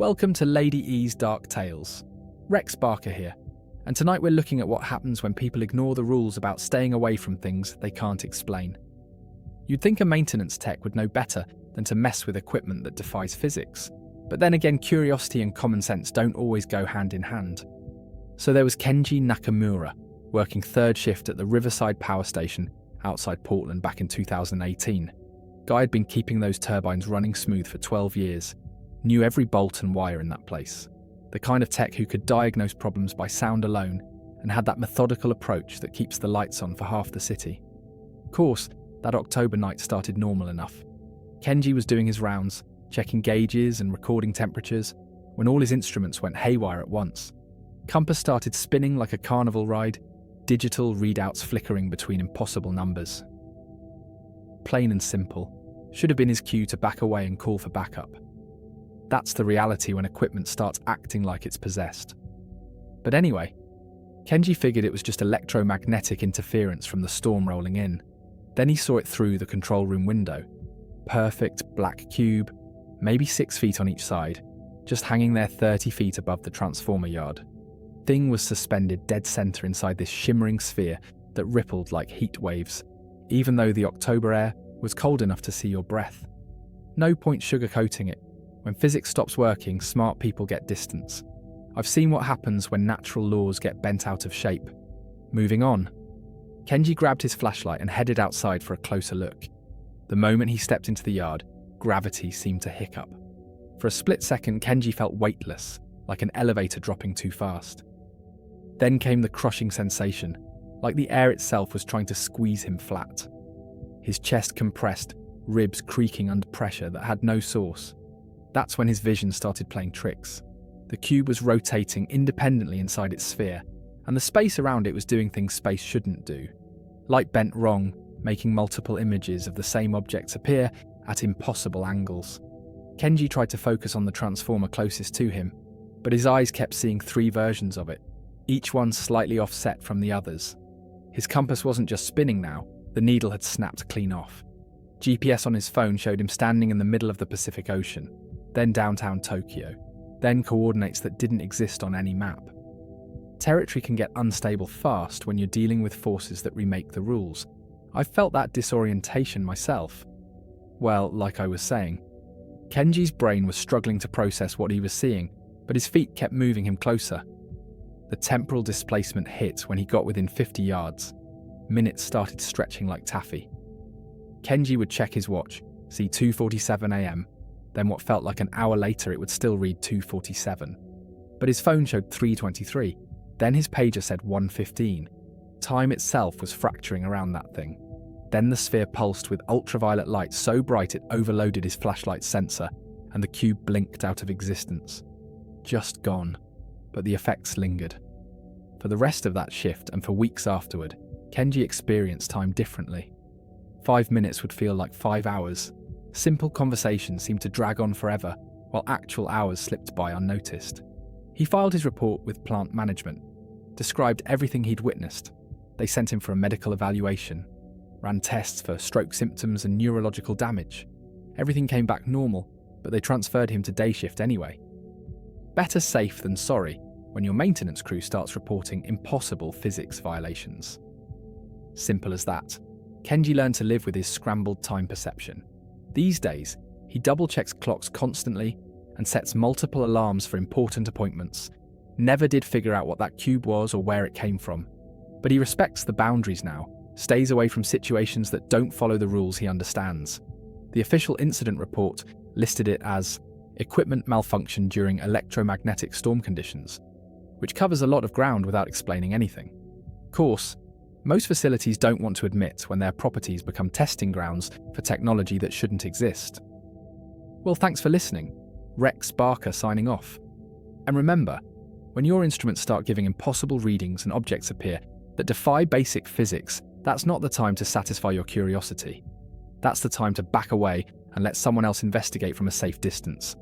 Welcome to Lady E's Dark Tales. Rex Barker here, and tonight we're looking at what happens when people ignore the rules about staying away from things they can't explain. You'd think a maintenance tech would know better than to mess with equipment that defies physics, but then again, curiosity and common sense don't always go hand in hand. So there was Kenji Nakamura, working third shift at the Riverside Power Station outside Portland back in 2018. Guy had been keeping those turbines running smooth for 12 years, knew every bolt and wire in that place. The kind of tech who could diagnose problems by sound alone and had that methodical approach that keeps the lights on for half the city. Of course, that October night started normal enough. Kenji was doing his rounds, checking gauges and recording temperatures, when all his instruments went haywire at once. Compass started spinning like a carnival ride, digital readouts flickering between impossible numbers. Plain and simple. Should have been his cue to back away and call for backup. That's the reality when equipment starts acting like it's possessed. But anyway, Kenji figured it was just electromagnetic interference from the storm rolling in. Then he saw it through the control room window. Perfect black cube, maybe 6 feet on each side, just hanging there 30 feet above the transformer yard. Thing was suspended dead center inside this shimmering sphere that rippled like heat waves, even though the October air was cold enough to see your breath. No point sugarcoating it. When physics stops working, smart people get distance. I've seen what happens when natural laws get bent out of shape. Moving on. Kenji grabbed his flashlight and headed outside for a closer look. The moment he stepped into the yard, gravity seemed to hiccup. For a split second, Kenji felt weightless, like an elevator dropping too fast. Then came the crushing sensation, like the air itself was trying to squeeze him flat. His chest compressed, ribs creaking under pressure that had no source. That's when his vision started playing tricks. The cube was rotating independently inside its sphere, and the space around it was doing things space shouldn't do. Light bent wrong, making multiple images of the same objects appear at impossible angles. Kenji tried to focus on the transformer closest to him, but his eyes kept seeing 3 versions of it, each one slightly offset from the others. His compass wasn't just spinning now, the needle had snapped clean off. GPS on his phone showed him standing in the middle of the Pacific Ocean, then downtown Tokyo, then coordinates that didn't exist on any map. Territory can get unstable fast when you're dealing with forces that remake the rules. I felt that disorientation myself. Well, like I was saying, Kenji's brain was struggling to process what he was seeing, but his feet kept moving him closer. The temporal displacement hit when he got within 50 yards. Minutes started stretching like taffy. Kenji would check his watch, see 2:47 a.m., then what felt like an hour later it would still read 2:47. But his phone showed 3:23, then his pager said 1:15. Time itself was fracturing around that thing. Then the sphere pulsed with ultraviolet light so bright it overloaded his flashlight sensor, and the cube blinked out of existence. Just gone, but the effects lingered. For the rest of that shift and for weeks afterward, Kenji experienced time differently. 5 minutes would feel like 5 hours. Simple conversations seemed to drag on forever, while actual hours slipped by unnoticed. He filed his report with plant management, described everything he'd witnessed. They sent him for a medical evaluation, ran tests for stroke symptoms and neurological damage. Everything came back normal, but they transferred him to day shift anyway. Better safe than sorry when your maintenance crew starts reporting impossible physics violations. Simple as that. Kenji learned to live with his scrambled time perception. These days, he double-checks clocks constantly and sets multiple alarms for important appointments. Never did figure out what that cube was or where it came from. But he respects the boundaries now, stays away from situations that don't follow the rules he understands. The official incident report listed it as equipment malfunction during electromagnetic storm conditions, which covers a lot of ground without explaining anything. Of course, most facilities don't want to admit when their properties become testing grounds for technology that shouldn't exist. Well, thanks for listening. Rex Barker signing off. And remember, when your instruments start giving impossible readings and objects appear that defy basic physics, that's not the time to satisfy your curiosity. That's the time to back away and let someone else investigate from a safe distance.